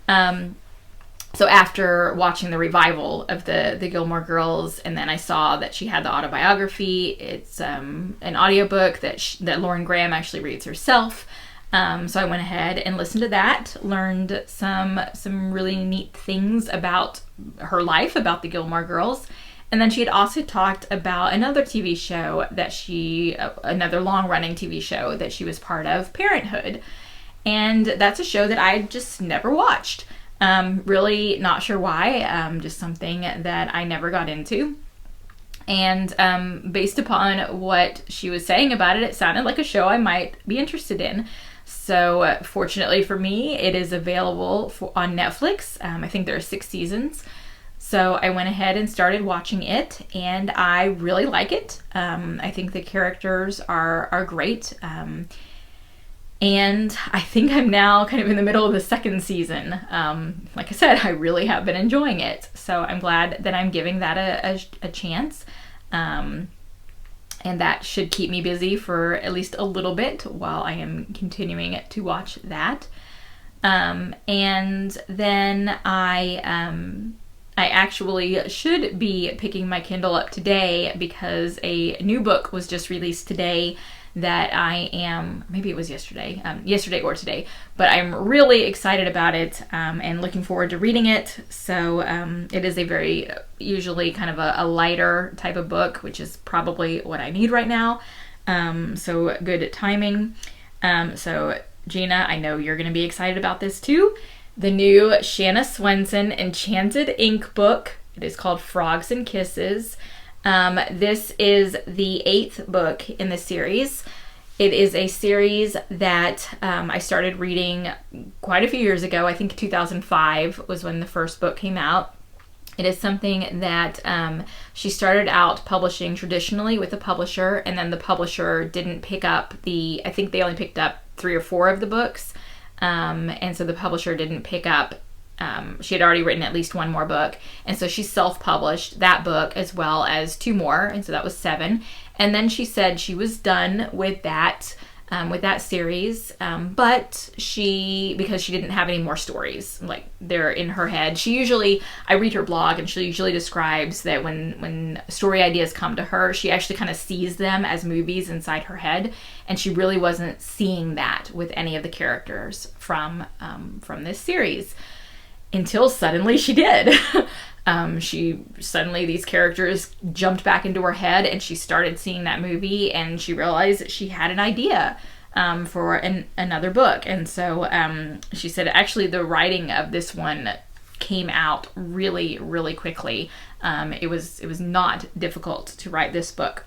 So after watching the revival of the Gilmore Girls, and then I saw that she had the autobiography, it's an audiobook that Lauren Graham actually reads herself. So I went ahead and listened to that, learned some really neat things about her life, about the Gilmore Girls. And then she had also talked about another TV show another long-running TV show that she was part of, Parenthood. And that's a show that I just never watched. Really not sure why, just something that I never got into. And based upon what she was saying about it, it sounded like a show I might be interested in. So fortunately for me, it is available on Netflix. I think there are 6 seasons. So I went ahead and started watching it, and I really like it. I think the characters are great. And I think I'm now kind of in the middle of the 2nd season. Like I said, I really have been enjoying it. So I'm glad that I'm giving that a chance. And that should keep me busy for at least a little bit while I am continuing to watch that. And then I actually should be picking my Kindle up today, because a new book was just released today that maybe it was yesterday or today, but I'm really excited about it and looking forward to reading it. So it is a very, usually kind of a lighter type of book, which is probably what I need right now. So good timing. So Gina, I know you're going to be excited about this too. The new Shanna Swenson Enchanted Ink book. It is called Frogs and Kisses. This is the 8th book in the series. It is a series that I started reading quite a few years ago. I think 2005 was when the first book came out. It is something that she started out publishing traditionally with a publisher, and then the publisher didn't pick up I think they only picked up 3 or 4 of the books. And so the publisher didn't pick up she had already written at least one more book. And so she self-published that book as well as 2 more. And so that was 7. And then she said she was done with that series. But because she didn't have any more stories, like they're in her head. I read her blog, and she usually describes that when story ideas come to her, she actually kind of sees them as movies inside her head. And she really wasn't seeing that with any of the characters from this series. Until suddenly she did. Suddenly these characters jumped back into her head, and she started seeing that movie, and she realized that she had an idea for another book. And so she said actually the writing of this one came out really, really quickly. It was not difficult to write this book.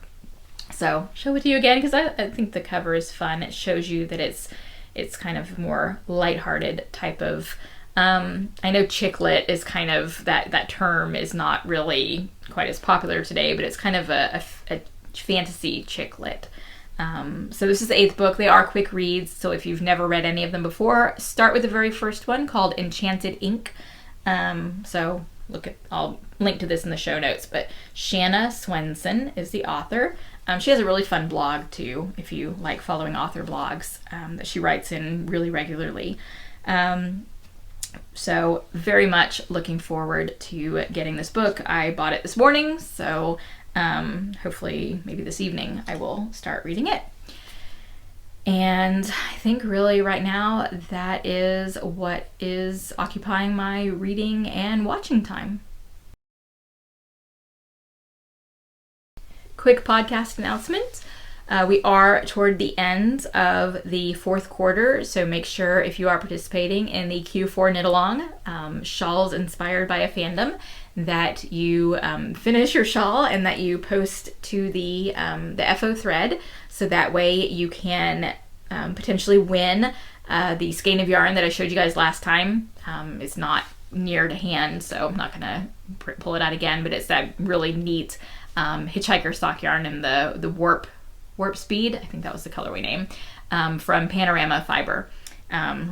So I'll show it to you again because I think the cover is fun. It shows you that it's kind of more lighthearted type of. I know chick lit is kind of, that term is not really quite as popular today, but it's kind of a fantasy chick lit. So this is the 8th book. They are quick reads, so if you've never read any of them before, start with the very first one called Enchanted Ink. So I'll link to this in the show notes, but Shanna Swenson is the author. She has a really fun blog too, if you like following author blogs, that she writes in really regularly. So very much looking forward to getting this book. I bought it this morning, so hopefully maybe this evening I will start reading it. And I think really right now that is what is occupying my reading and watching time. Quick podcast announcement. We are toward the end of the 4th quarter, so make sure if you are participating in the Q4 knit along, shawls inspired by a fandom, that you finish your shawl and that you post to the FO thread, so that way you can potentially win the skein of yarn that I showed you guys last time. It's not near to hand, so I'm not gonna pull it out again, but it's that really neat hitchhiker stock yarn in the warp speed, I think that was the colorway name, from Panorama Fiber.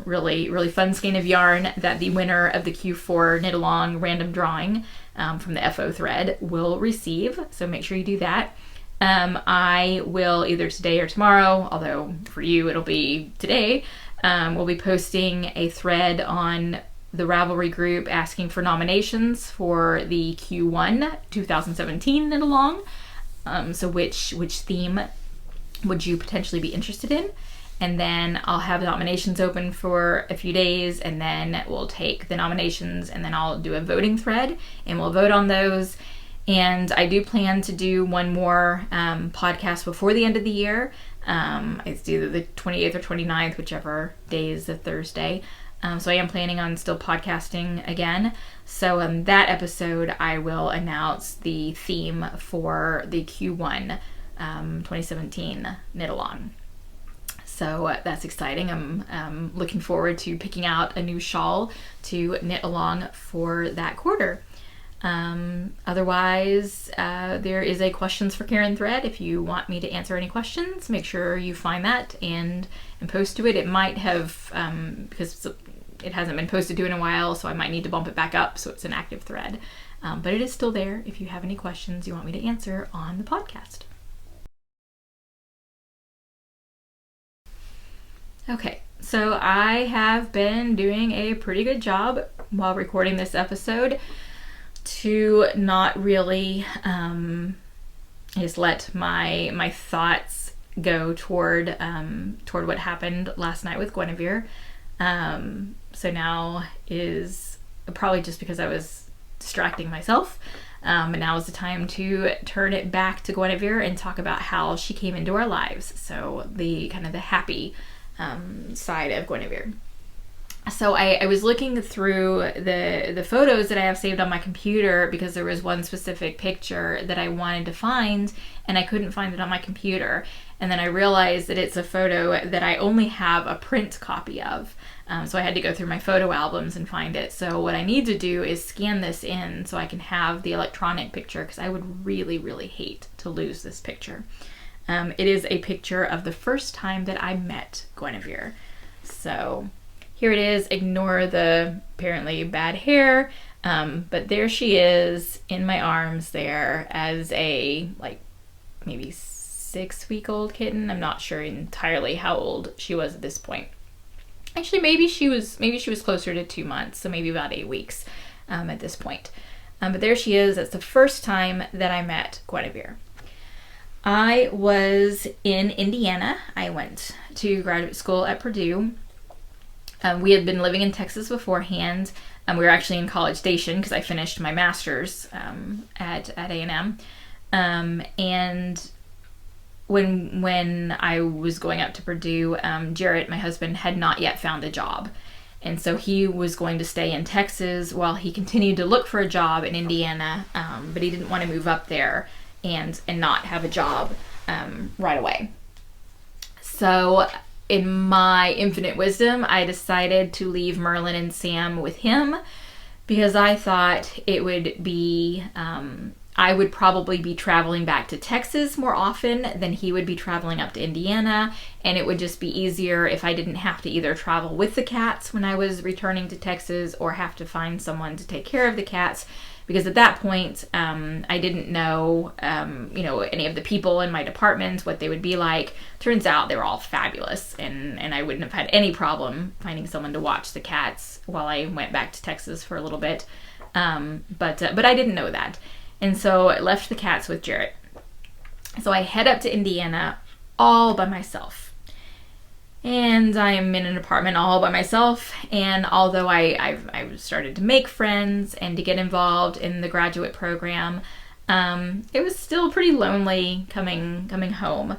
Really, really fun skein of yarn that the winner of the Q4 knit along random drawing from the FO thread will receive. So make sure you do that. I will either today or tomorrow, although for you it'll be today, we'll be posting a thread on the Ravelry group asking for nominations for the Q1 2017 knit along. So which theme would you potentially be interested in? And then I'll have nominations open for a few days, and then we'll take the nominations, and then I'll do a voting thread, and we'll vote on those. And I do plan to do one more podcast before the end of the year. It's either the 28th or 29th, whichever day is the Thursday. So I am planning on still podcasting again. So that episode, I will announce the theme for the Q1 2017 knit along. So that's exciting. I'm looking forward to picking out a new shawl to knit along for that quarter. Otherwise, there is a questions for Karen thread. If you want me to answer any questions, make sure you find that and post to it. It might have, because it hasn't been posted to in a while, so I might need to bump it back up so it's an active thread. But it is still there if you have any questions you want me to answer on the podcast. Okay, so I have been doing a pretty good job while recording this episode to not really just let my thoughts go toward what happened last night with Guenevere. So now is probably just because I was distracting myself. And now is the time to turn it back to Guenevere and talk about how she came into our lives. So the kind of the happy side of Guenevere. So I was looking through the photos that I have saved on my computer because there was one specific picture that I wanted to find and I couldn't find it on my computer. And then I realized that it's a photo that I only have a print copy of. So I had to go through my photo albums and find it. So what I need to do is scan this in so I can have the electronic picture because I would really, really hate to lose this picture. It is a picture of the first time that I met Guenevere. So here it is. Ignore the apparently bad hair. But there she is in my arms there as a, like, maybe 6-week-old kitten. I'm not sure entirely how old she was at this point. Actually, maybe she was closer to 2 months, so maybe about 8 weeks at this point. But there she is. That's the first time that I met Guenevere. I was in Indiana. I went to graduate school at Purdue. We had been living in Texas beforehand. We were actually in College Station because I finished my master's at A&M. And when I was going up to Purdue, Jarrett, my husband, had not yet found a job. And so he was going to stay in Texas while he continued to look for a job in Indiana, but he didn't want to move up there and not have a job right away. So in my infinite wisdom, I decided to leave Merlin and Sam with him because I thought it would be, I would probably be traveling back to Texas more often than he would be traveling up to Indiana, and it would just be easier if I didn't have to either travel with the cats when I was returning to Texas or have to find someone to take care of the cats, because at that point, I didn't know, any of the people in my department, what they would be like. Turns out they were all fabulous, and I wouldn't have had any problem finding someone to watch the cats while I went back to Texas for a little bit. But I didn't know that. And so I left the cats with Jarrett. So I head up to Indiana all by myself. And I'm in an apartment all by myself. And although I've started to make friends and to get involved in the graduate program, it was still pretty lonely coming home.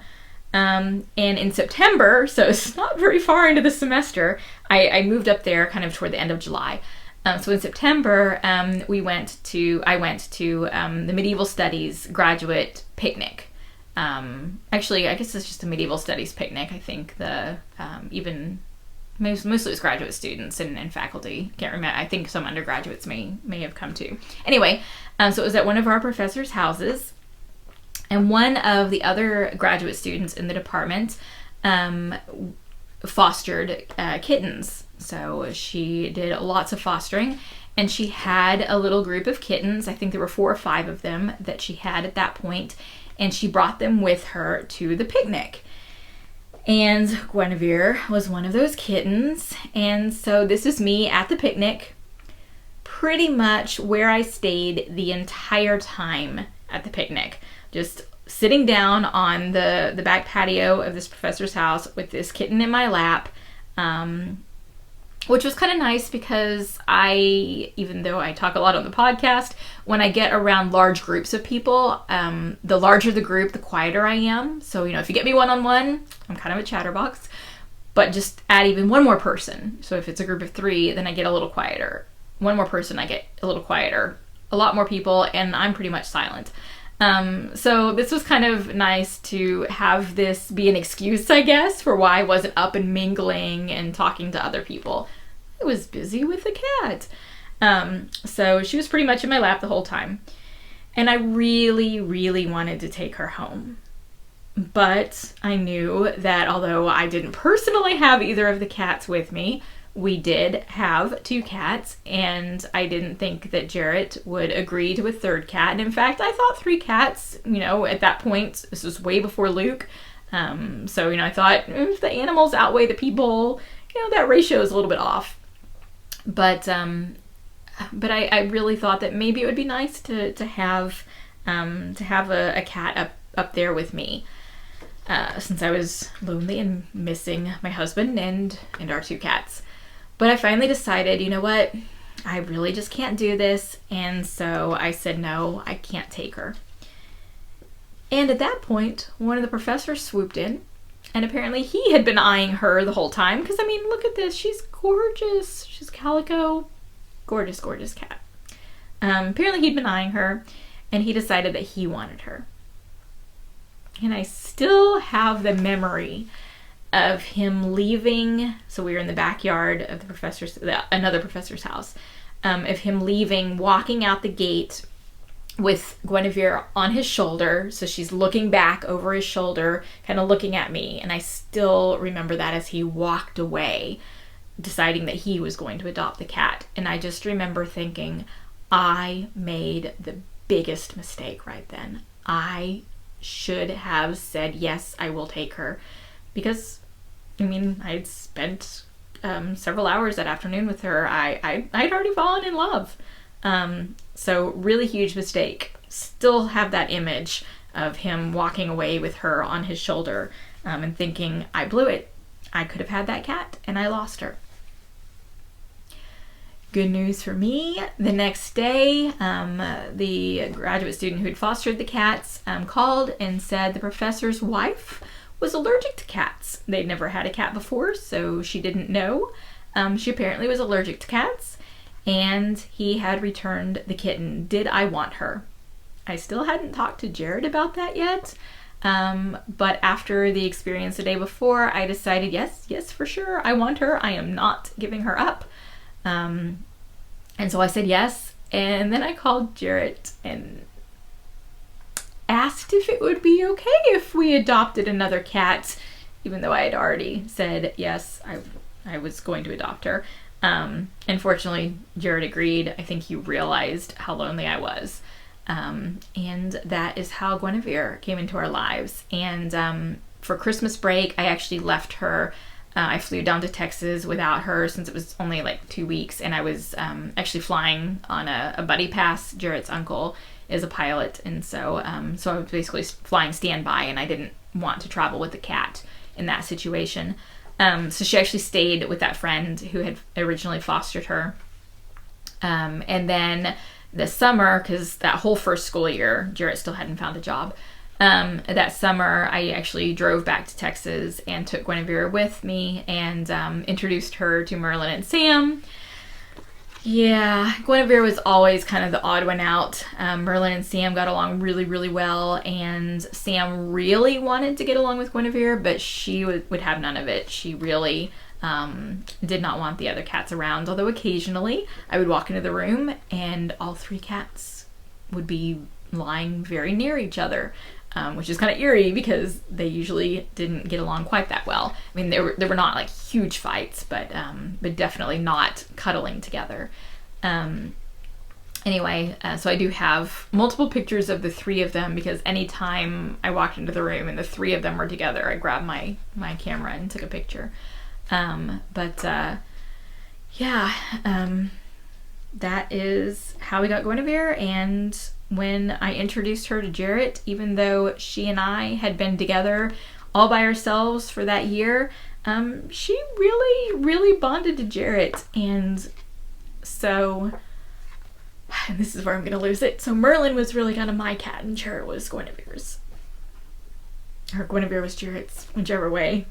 And in September, so it's not very far into the semester, I moved up there kind of toward the end of July. So in September, I went to the Medieval Studies graduate picnic. Actually, I guess it's just a Medieval Studies picnic. I think mostly it was graduate students and faculty. Can't remember. I think some undergraduates may have come too. Anyway, so it was at one of our professors' houses, and one of the other graduate students in the department fostered kittens. So she did lots of fostering, and she had a little group of kittens. I think there were 4 or 5 of them that she had at that point, and she brought them with her to the picnic. And Guenevere was one of those kittens, and so this is me at the picnic, pretty much where I stayed the entire time at the picnic, just sitting down on the back patio of this professor's house with this kitten in my lap, which was kind of nice because even though I talk a lot on the podcast, when I get around large groups of people, the larger the group, the quieter I am. So, if you get me one-on-one, I'm kind of a chatterbox, but just add even one more person. So if it's a group of 3, then I get a little quieter. One more person, I get a little quieter. A lot more people, and I'm pretty much silent. So this was kind of nice to have this be an excuse, I guess, for why I wasn't up and mingling and talking to other people. I was busy with the cat. So she was pretty much in my lap the whole time. And I really, really wanted to take her home. But I knew that although I didn't personally have either of the cats with me, we did have 2 cats, and I didn't think that Jarrett would agree to a 3rd cat. And in fact, I thought 3 cats, at that point, this was way before Luke. So, I thought if the animals outweigh the people, that ratio is a little bit off. But I really thought that maybe it would be nice to have a cat up there with me, since I was lonely and missing my husband and our 2 cats. But I finally decided, you know what, I really just can't do this, and so I said, no, I can't take her. And at that point, one of the professors swooped in, and apparently he had been eyeing her the whole time, because, look at this, she's gorgeous, she's calico, gorgeous, gorgeous cat. Apparently he'd been eyeing her, and he decided that he wanted her. And I still have the memory of him leaving. So we were in the backyard of another professor's house, of him leaving, walking out the gate with Guenevere on his shoulder. So she's looking back over his shoulder, kind of looking at me. And I still remember that as he walked away. deciding that he was going to adopt the cat. And I just remember thinking, I made the biggest mistake right then. I should have said, yes, I will take her. Because, I mean, I'd spent several hours that afternoon with her. I'd already fallen in love. So really huge mistake. Still have that image of him walking away with her on his shoulder, and thinking, I blew it. I could have had that cat and I lost her. Good news for me. The next day, the graduate student who had fostered the cats called and said the professor's wife was allergic to cats. They'd never had a cat before, so she didn't know. She apparently was allergic to cats, and he had returned the kitten. Did I want her? I still hadn't talked to Jared about that yet, but after the experience the day before, I decided, yes, for sure, I want her. I am not giving her up. And so I said yes, and then I called Jarrett and asked if it would be okay if we adopted another cat, even though I had already said yes, I was going to adopt her. Unfortunately, Jared agreed. I think he realized how lonely I was. And that is how Guenevere came into our lives. And for Christmas break, I actually left her. I flew down to Texas without her since it was only like 2 weeks, and I was actually flying on a buddy pass. Jarrett's uncle is a pilot, and so I was basically flying standby, and I didn't want to travel with the cat in that situation. So she actually stayed with that friend who had originally fostered her. And then this summer, because that whole first school year, Jarrett still hadn't found a job. That summer, I actually drove back to Texas and took Guenevere with me and introduced her to Merlin and Sam. Yeah, Guenevere was always kind of the odd one out. Merlin and Sam got along really, really well, and Sam really wanted to get along with Guenevere, but she would have none of it. She really did not want the other cats around, although occasionally I would walk into the room and all 3 cats would be lying very near each other, which is kind of eerie because they usually didn't get along quite that well. I mean, there were not like huge fights, but definitely not cuddling together. Anyway, so I do have multiple pictures of the 3 of them because anytime I walked into the room and the 3 of them were together, I grabbed my camera and took a picture. That is how we got Guenevere. And when I introduced her to Jarrett, even though she and I had been together all by ourselves for that year, she really, really bonded to Jarrett. And so, and this is where I'm going to lose it. So Merlin was really kind of my cat and Jarrett was Guenevere's. Or Guenevere was Jarrett's, whichever way.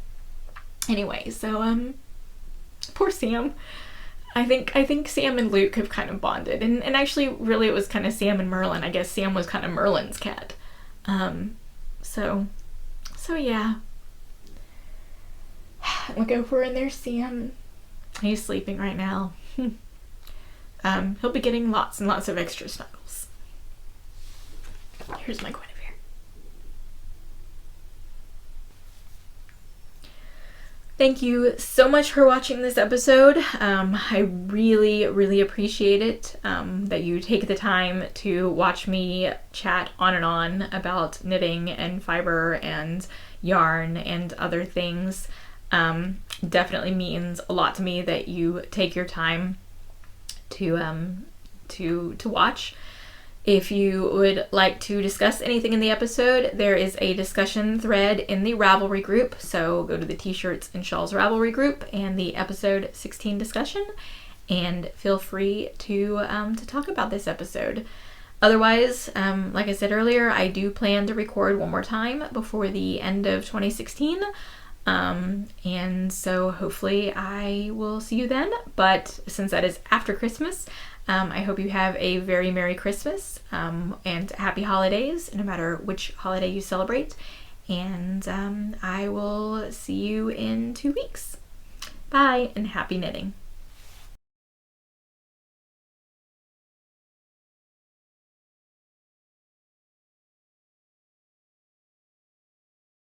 Anyway, so, poor Sam. I think Sam and Luke have kind of bonded, and actually, really, it was kind of Sam and Merlin. I guess Sam was kind of Merlin's cat. So yeah. Look over in there, Sam. He's sleeping right now. He'll be getting lots and lots of extra snuggles. Here's my Guenevere. Thank you so much for watching this episode. I really, really appreciate it that you take the time to watch me chat on and on about knitting and fiber and yarn and other things. Definitely means a lot to me that you take your time to watch. If you would like to discuss anything in the episode, there is a discussion thread in the Ravelry group. So go to the T-shirts and Shawls Ravelry group and the episode 16 discussion, and feel free to talk about this episode. Otherwise, like I said earlier, I do plan to record one more time before the end of 2016. And so hopefully I will see you then. But since that is after Christmas, I hope you have a very Merry Christmas and Happy Holidays, no matter which holiday you celebrate. And I will see you in 2 weeks. Bye, and happy knitting.